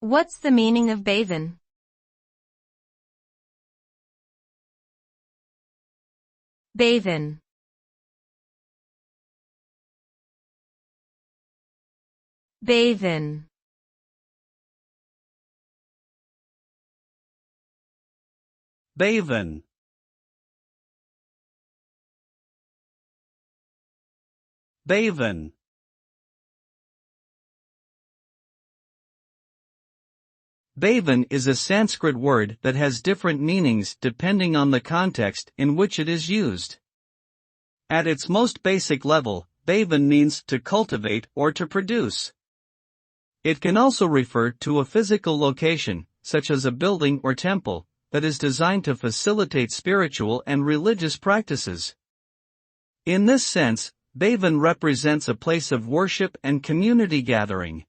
What's the meaning of bhavan? Bhavan. Bhavan. Bhavan. Bhavan. Bhavan is a Sanskrit word that has different meanings depending on the context in which it is used. At its most basic level, bhavan means to cultivate or to produce. It can also refer to a physical location, such as a building or temple, that is designed to facilitate spiritual and religious practices. In this sense, bhavan represents a place of worship and community gathering.